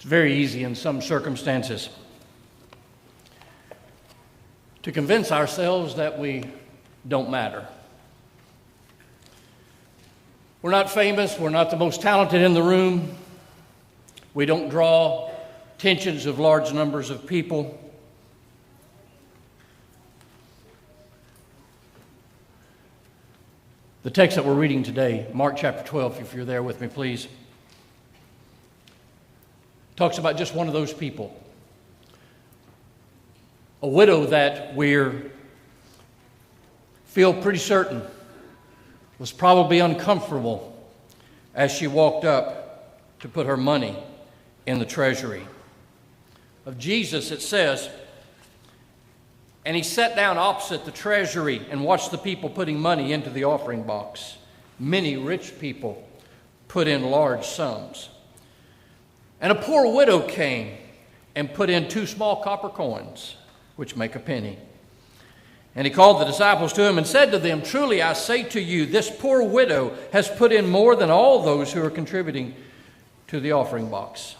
very easy in some circumstances to convince ourselves that we don't matter. We're not famous. We're not the most talented in the room. We don't draw attentions of large numbers of people. The text that we're reading today, Mark chapter 12, if you're there with me, please, talks about just one of those people. A widow that we feel pretty certain was probably uncomfortable as she walked up to put her money in the treasury. Of Jesus, it says, and he sat down opposite the treasury and watched the people putting money into the offering box. Many rich people put in large sums. And a poor widow came and put in 2 small copper coins, which make a penny. And he called the disciples to him and said to them, "Truly I say to you, this poor widow has put in more than all those who are contributing to the offering box.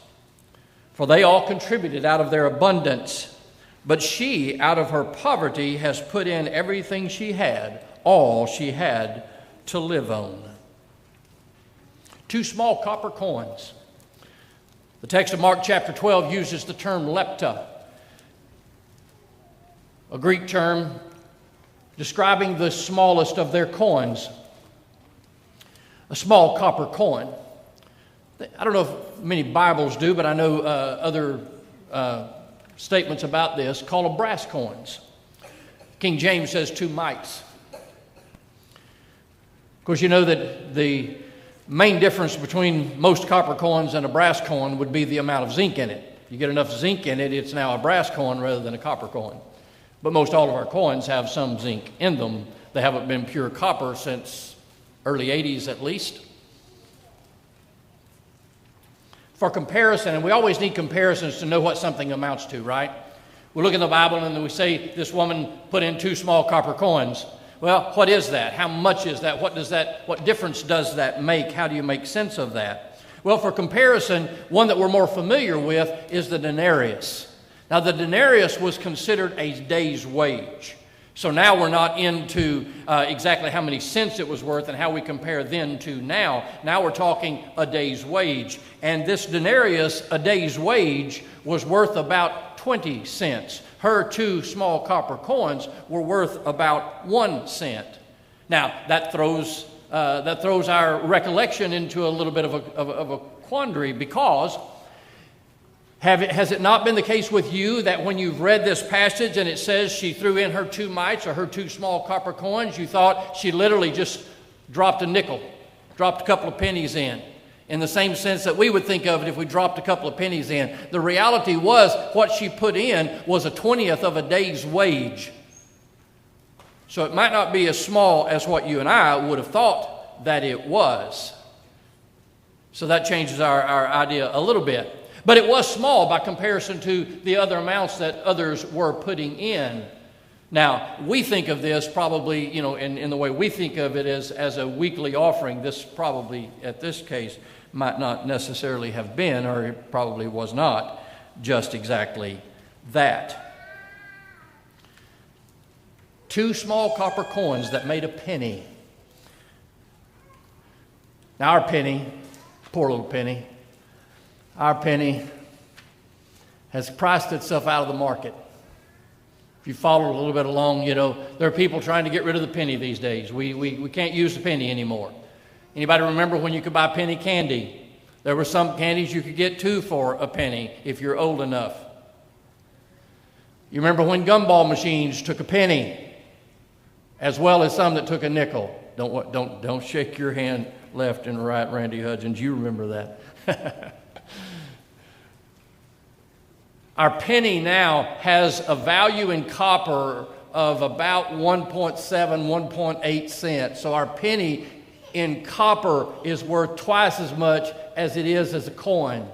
For they all contributed out of their abundance, but she, out of her poverty, has put in everything she had, all she had to live on." 2 small copper coins. The text of Mark chapter 12 uses the term lepta, a Greek term describing the smallest of their coins. A small copper coin. I don't know if many Bibles do, but I know other statements about this call them brass coins. King James says 2 mites. Of course, you know that the main difference between most copper coins and a brass coin would be the amount of zinc in it. You get enough zinc in it, it's now a brass coin rather than a copper coin. But most all of our coins have some zinc in them. They haven't been pure copper since early 80s at least. For comparison, and we always need comparisons to know what something amounts to, right? We look in the Bible and we say this woman put in 2 small copper coins. Well, what is that? How much is that? What difference does that make? How do you make sense of that? Well, for comparison, one that we're more familiar with is the denarius. Now, the denarius was considered a day's wage. So now we're not into exactly how many cents it was worth and how we compare then to now. Now we're talking a day's wage. And this denarius, a day's wage, was worth about 20 cents. Her 2 small copper coins were worth about 1 cent. Now, that throws our recollection into a little bit of a quandary, because has it not been the case with you that when you've read this passage and it says she threw in her 2 mites or her 2 small copper coins, you thought she literally just dropped a nickel, dropped a couple of pennies in the same sense that we would think of it if we dropped a couple of pennies in. The reality was what she put in was a 20th of a day's wage. So it might not be as small as what you and I would have thought that it was. So that changes our idea a little bit. But it was small by comparison to the other amounts that others were putting in. Now, we think of this probably, in the way we think of it as a weekly offering. This probably, at this case, might not necessarily have been, or it probably was not, just exactly that. 2 small copper coins that made a penny. Now, our penny, poor little penny, our penny has priced itself out of the market. If you follow a little bit along, there are people trying to get rid of the penny these days. We can't use the penny anymore. Anybody remember when you could buy penny candy? There were some candies you could get 2 for a penny if you're old enough. You remember when gumball machines took a penny, as well as some that took a nickel? Don't shake your hand left and right, Randy Hudgens. You remember that. Our penny now has a value in copper of about 1.7, 1.8 cents. So our penny in copper is worth twice as much as it is as a coin.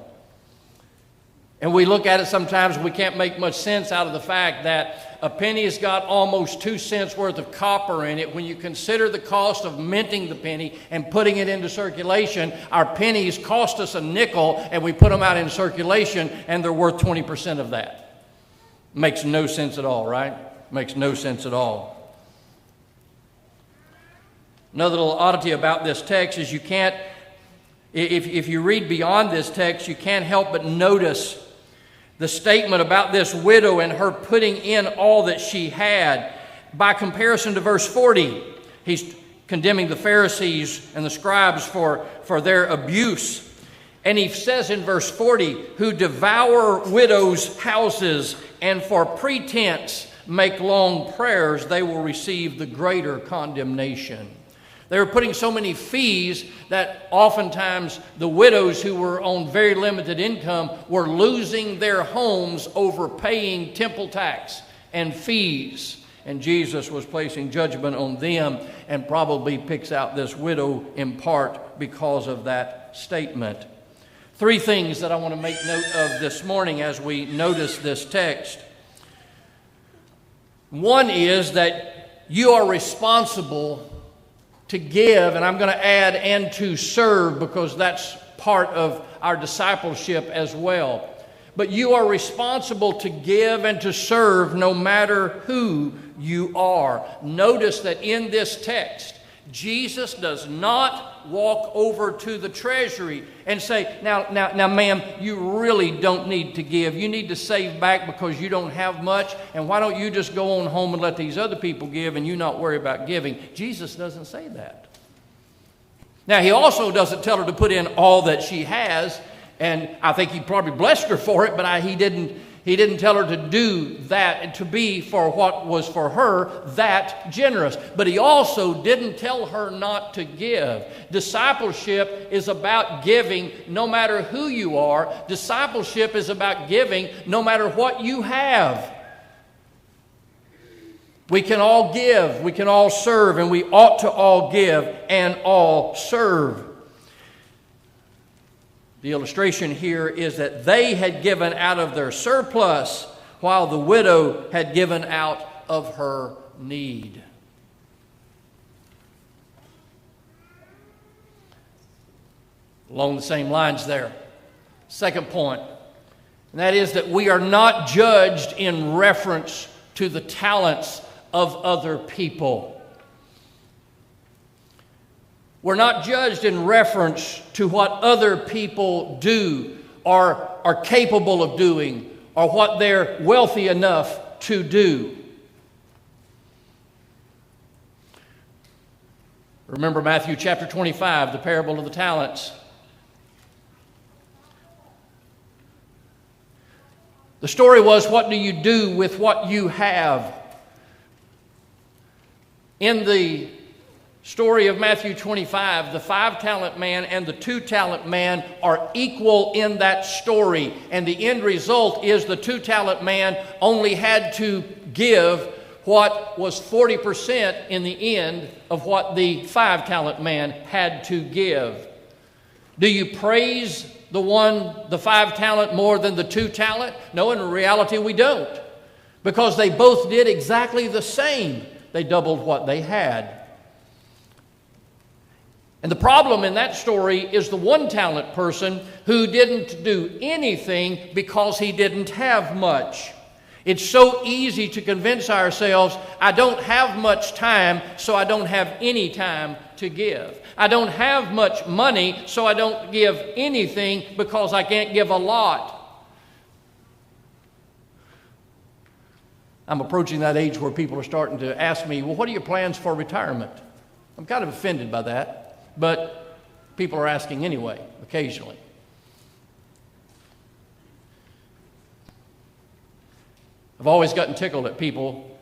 And we look at it sometimes, we can't make much sense out of the fact that a penny has got almost 2 cents worth of copper in it. When you consider the cost of minting the penny and putting it into circulation, our pennies cost us a nickel, and we put them out in circulation, and they're worth 20% of that. Makes no sense at all, right? Makes no sense at all. Another little oddity about this text is you can't, if you read beyond this text, you can't help but notice the statement about this widow and her putting in all that she had. By comparison to verse 40, he's condemning the Pharisees and the scribes for their abuse. And he says in verse 40, who devour widows' houses and for pretense make long prayers, they will receive the greater condemnation. They were putting so many fees that oftentimes the widows who were on very limited income were losing their homes over paying temple tax and fees. And Jesus was placing judgment on them, and probably picks out this widow in part because of that statement. 3 things that I want to make note of this morning as we notice this text. One is that you are responsible to give, and I'm going to add and to serve, because that's part of our discipleship as well. But you are responsible to give and to serve no matter who you are. Notice that in this text, Jesus does not walk over to the treasury and say, now, ma'am, you really don't need to give. You need to save back because you don't have much, and why don't you just go on home and let these other people give and you not worry about giving? Jesus doesn't say that. Now, he also doesn't tell her to put in all that she has, and I think he probably blessed her for it, but he didn't tell her to do that and to be for what was for her that generous. But he also didn't tell her not to give. Discipleship is about giving no matter who you are. Discipleship is about giving no matter what you have. We can all give, we can all serve, and we ought to all give and all serve. The illustration here is that they had given out of their surplus, while the widow had given out of her need. Along the same lines there. Second point, and that is that we are not judged in reference to the talents of other people. We're not judged in reference to what other people do or are capable of doing or what they're wealthy enough to do. Remember Matthew chapter 25, the parable of the talents. The story was, what do you do with what you have? In the story of Matthew 25, the 5-talent man and the 2-talent man are equal in that story. And the end result is the 2-talent man only had to give what was 40% in the end of what the 5-talent man had to give. Do you praise the 5-talent more than the 2-talent? No, in reality we don't. Because they both did exactly the same. They doubled what they had. And the problem in that story is the 1-talent person who didn't do anything because he didn't have much. It's so easy to convince ourselves, I don't have much time, so I don't have any time to give. I don't have much money, so I don't give anything because I can't give a lot. I'm approaching that age where people are starting to ask me, well, what are your plans for retirement? I'm kind of offended by that. But people are asking anyway, occasionally. I've always gotten tickled at people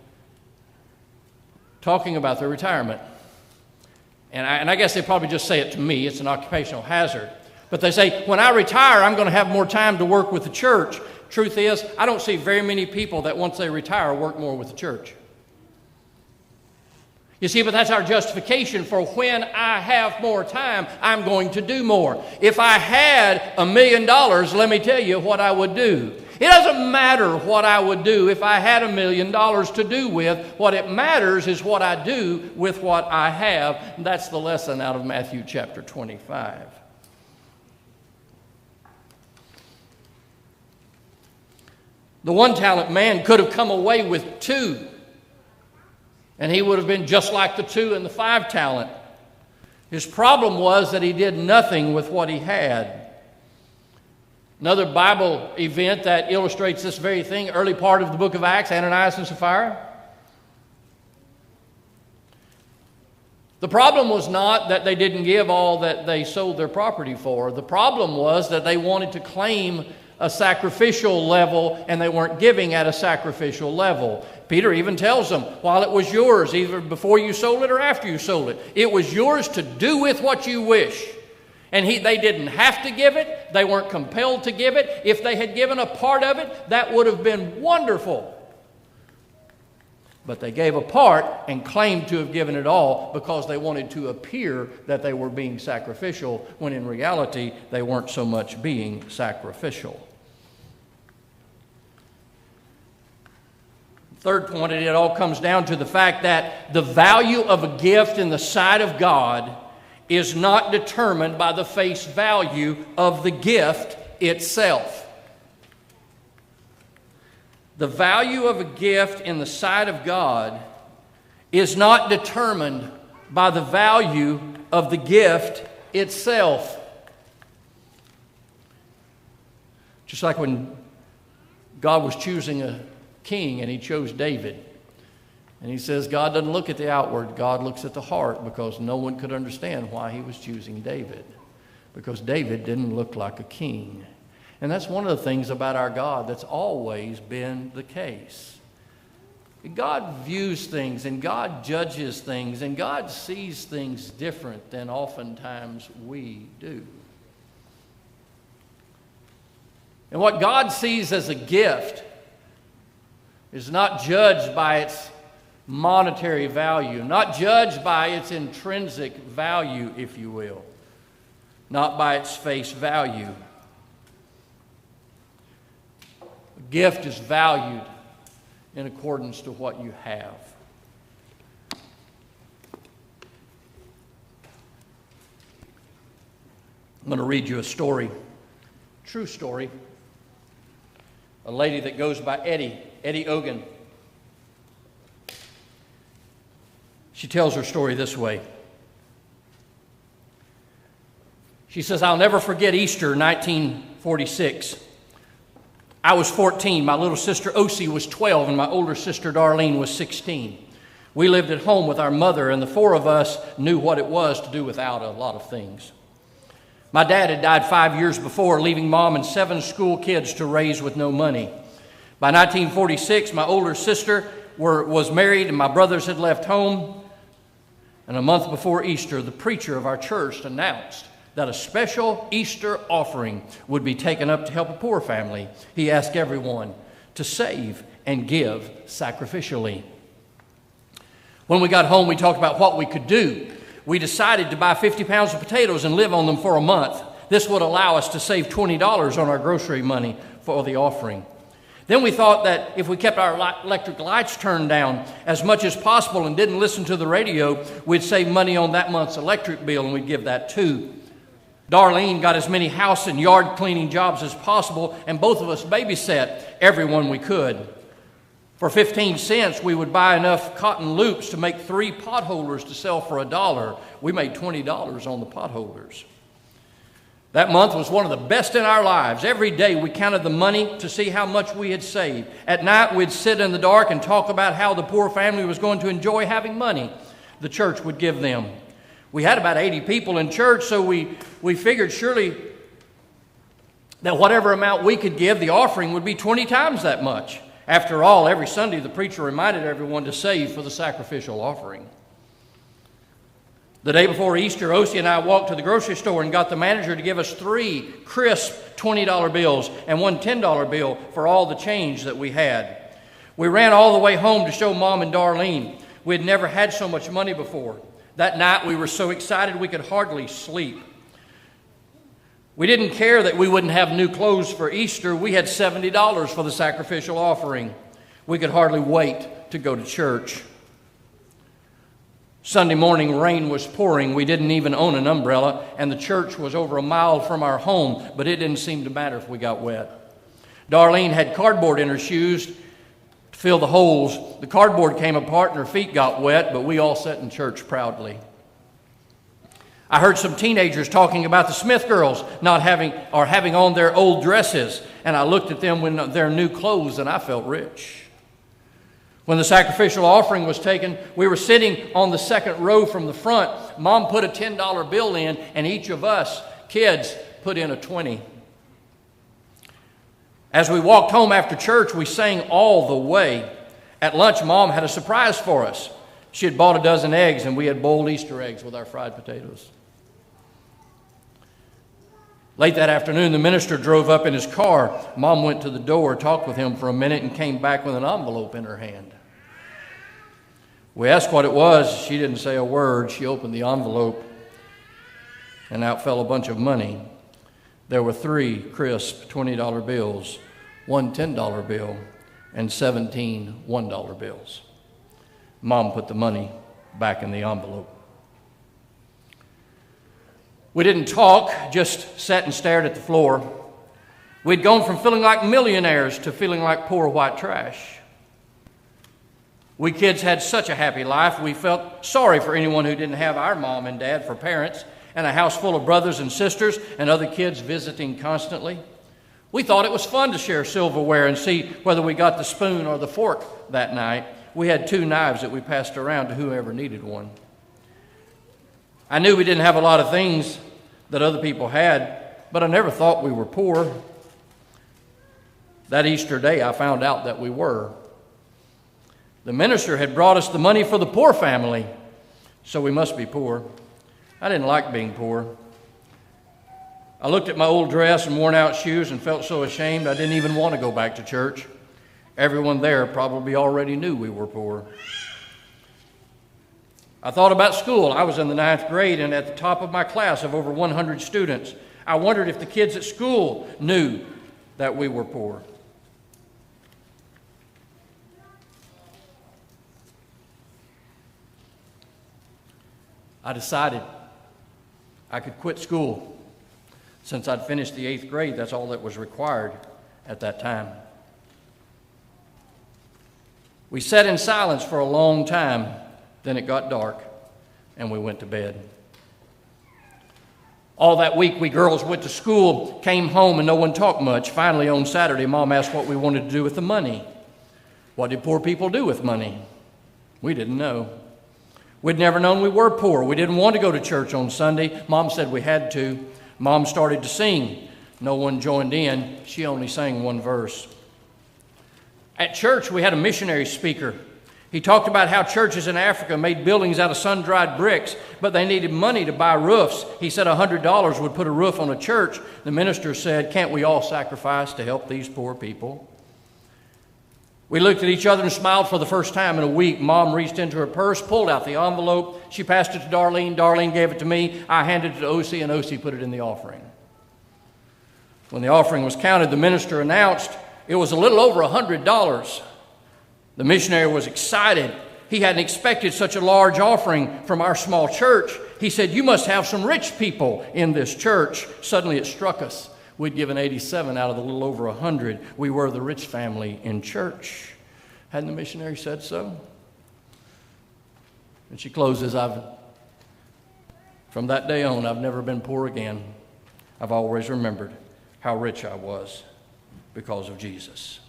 talking about their retirement. And I guess they probably just say it to me. It's an occupational hazard. But they say, when I retire, I'm going to have more time to work with the church. Truth is, I don't see very many people that once they retire work more with the church. You see, but that's our justification for when I have more time, I'm going to do more. If I had $1 million, let me tell you what I would do. It doesn't matter what I would do if I had $1 million to do with. What it matters is what I do with what I have. And that's the lesson out of Matthew chapter 25. The one-talent man could have come away with 2. And he would have been just like the 2 and the 5 talent. His problem was that he did nothing with what he had. Another Bible event that illustrates this very thing, early part of the book of Acts, Ananias and Sapphira. The problem was not that they didn't give all that they sold their property for. The problem was that they wanted to claim a sacrificial level, and they weren't giving at a sacrificial level. Peter even tells them, while it was yours, either before you sold it or after you sold it, it was yours to do with what you wish. And they didn't have to give it. They weren't compelled to give it. If they had given a part of it, that would have been wonderful. But they gave a part and claimed to have given it all because they wanted to appear that they were being sacrificial, when in reality they weren't so much being sacrificial. Third point, it all comes down to the fact that the value of a gift in the sight of God is not determined by the face value of the gift itself. The value of a gift in the sight of God is not determined by the value of the gift itself. Just like when God was choosing a king and he chose David. And he says God doesn't look at the outward, God looks at the heart, because no one could understand why he was choosing David. Because David didn't look like a king. And that's one of the things about our God that's always been the case. God views things and God judges things and God sees things different than oftentimes we do. And what God sees as a gift is not judged by its monetary value, not judged by its intrinsic value, if you will, not by its face value. A gift is valued in accordance to what you have. I'm going to read you a story, true story. A lady that goes by Eddie Ogan. She tells her story this way. She says, I'll never forget Easter 1946. I was 14. My little sister Osie was 12, and my older sister Darlene was 16. We lived at home with our mother, and the four of us knew what it was to do without a lot of things. My dad had died 5 years before, leaving Mom and 7 school kids to raise with no money. By 1946, my older sister was married, and my brothers had left home. And a month before Easter, the preacher of our church announced that a special Easter offering would be taken up to help a poor family. He asked everyone to save and give sacrificially. When we got home, we talked about what we could do. We decided to buy 50 pounds of potatoes and live on them for a month. This would allow us to save $20 on our grocery money for the offering. Then we thought that if we kept our electric lights turned down as much as possible and didn't listen to the radio, we'd save money on that month's electric bill, and we'd give that too. Darlene got as many house and yard cleaning jobs as possible, and both of us babysat everyone we could. For 15 cents, we would buy enough cotton loops to make 3 potholders to sell for $1. We made $20 on the potholders. That month was one of the best in our lives. Every day we counted the money to see how much we had saved. At night we'd sit in the dark and talk about how the poor family was going to enjoy having money the church would give them. We had about 80 people in church, so we figured surely that whatever amount we could give, the offering would be 20 times that much. After all, every Sunday the preacher reminded everyone to save for the sacrificial offering. The day before Easter, Osie and I walked to the grocery store and got the manager to give us 3 crisp $20 bills and 1 $10 bill for all the change that we had. We ran all the way home to show Mom and Darlene. We had never had so much money before. That night we were so excited we could hardly sleep. We didn't care that we wouldn't have new clothes for Easter. We had $70 for the sacrificial offering. We could hardly wait to go to church. Sunday morning, rain was pouring. We didn't even own an umbrella, and the church was over a mile from our home, but it didn't seem to matter if we got wet. Darlene had cardboard in her shoes to fill the holes. The cardboard came apart and her feet got wet, but we all sat in church proudly. I heard some teenagers talking about the Smith girls not having on their old dresses, and I looked at them with their new clothes, and I felt rich. When the sacrificial offering was taken, we were sitting on the second row from the front. Mom put a $10 bill in, and each of us, kids, put in a 20. As we walked home after church, we sang all the way. At lunch, Mom had a surprise for us. She had bought a dozen eggs, and we had boiled Easter eggs with our fried potatoes. Late that afternoon, the minister drove up in his car. Mom went to the door, talked with him for a minute, and came back with an envelope in her hand. We asked what it was. She didn't say a word. She opened the envelope, and out fell a bunch of money. There were 3 crisp $20 bills, 1 $10 bill, and 17 $1 bills. Mom put the money back in the envelope. We didn't talk, just sat and stared at the floor. We'd gone from feeling like millionaires to feeling like poor white trash. We kids had such a happy life, we felt sorry for anyone who didn't have our mom and dad for parents, and a house full of brothers and sisters and other kids visiting constantly. We thought it was fun to share silverware and see whether we got the spoon or the fork that night. We had 2 knives that we passed around to whoever needed one. I knew we didn't have a lot of things that other people had, but I never thought we were poor. That Easter day, I found out that we were. The minister had brought us the money for the poor family, so we must be poor. I didn't like being poor. I looked at my old dress and worn out shoes and felt so ashamed I didn't even want to go back to church. Everyone there probably already knew we were poor. I thought about school. I was in the 9th grade and at the top of my class of over 100 students. I wondered if the kids at school knew that we were poor. I decided I could quit school. Since I'd finished the 8th grade, that's all that was required at that time. We sat in silence for a long time. Then it got dark, and we went to bed. All that week, we girls went to school, came home, and no one talked much. Finally, on Saturday, Mom asked what we wanted to do with the money. What did poor people do with money? We didn't know. We'd never known we were poor. We didn't want to go to church on Sunday. Mom said we had to. Mom started to sing. No one joined in. She only sang 1 verse. At church, we had a missionary speaker. He talked about how churches in Africa made buildings out of sun-dried bricks, but they needed money to buy roofs. He said $100 would put a roof on a church. The minister said, "Can't we all sacrifice to help these poor people?" We looked at each other and smiled for the first time in a week. Mom reached into her purse, pulled out the envelope. She passed it to Darlene. Darlene gave it to me. I handed it to O.C., and O.C. put it in the offering. When the offering was counted, the minister announced it was a little over $100. The missionary was excited. He hadn't expected such a large offering from our small church. He said, "You must have some rich people in this church." Suddenly it struck us. We'd given 87 out of the little over 100. We were the rich family in church. Hadn't the missionary said so? And she closes, "From that day on, I've never been poor again. I've always remembered how rich I was because of Jesus."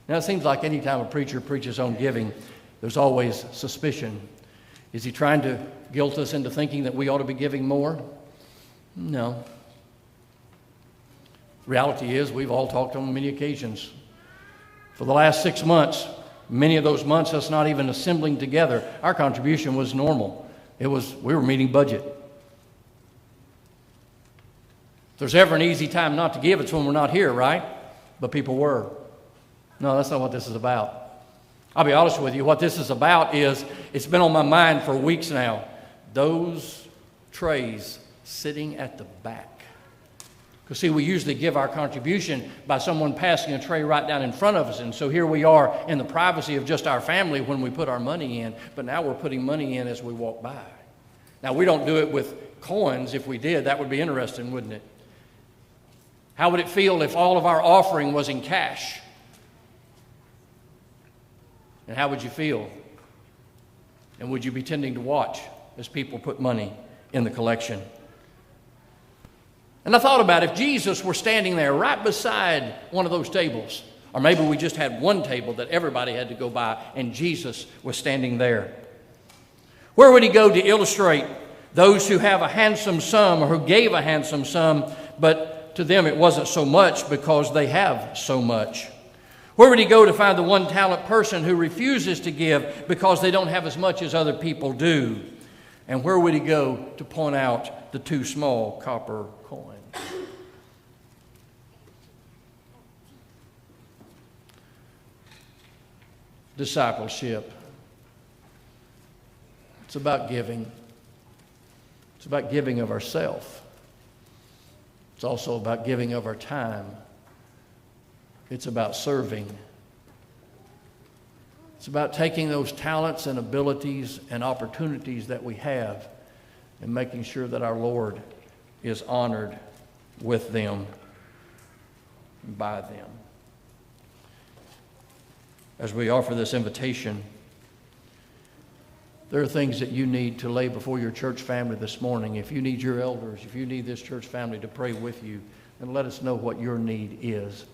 Now, it seems like any time a preacher preaches on giving, there's always suspicion. Is he trying to guilt us into thinking that we ought to be giving more? No. Reality is, we've all talked on many occasions. For the last 6 months, many of those months, us not even assembling together, our contribution was normal. We were meeting budget. If there's ever an easy time not to give, it's when we're not here, right? But people were. No, that's not what this is about. I'll be honest with you, what this is about is, it's been on my mind for weeks now. Those trays sitting at the back. Because see, we usually give our contribution by someone passing a tray right down in front of us. And so here we are in the privacy of just our family when we put our money in. But now we're putting money in as we walk by. Now, we don't do it with coins. If we did, that would be interesting, wouldn't it? How would it feel if all of our offering was in cash? And how would you feel? And would you be tending to watch as people put money in the collection? And I thought about if Jesus were standing there right beside one of those tables, or maybe we just had one table that everybody had to go by and Jesus was standing there. Where would he go to illustrate those who have a handsome sum or who gave a handsome sum, but to them it wasn't so much because they have so much? Where would he go to find the one-talent person who refuses to give because they don't have as much as other people do? And where would he go to point out the 2 small copper coins? Discipleship. It's about giving. It's about giving of ourselves. It's also about giving of our time. It's about serving. It's about taking those talents and abilities and opportunities that we have and making sure that our Lord is honored with them, by them. As we offer this invitation, there are things that you need to lay before your church family this morning. If you need your elders, if you need this church family to pray with you, then let us know what your need is.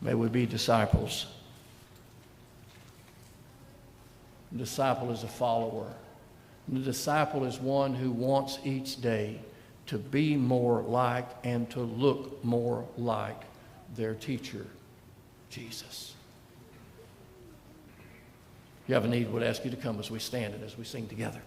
May we be disciples. A disciple is a follower. And the disciple is one who wants each day to be more like and to look more like their teacher, Jesus. If you have a need, we'd ask you to come as we stand and as we sing together.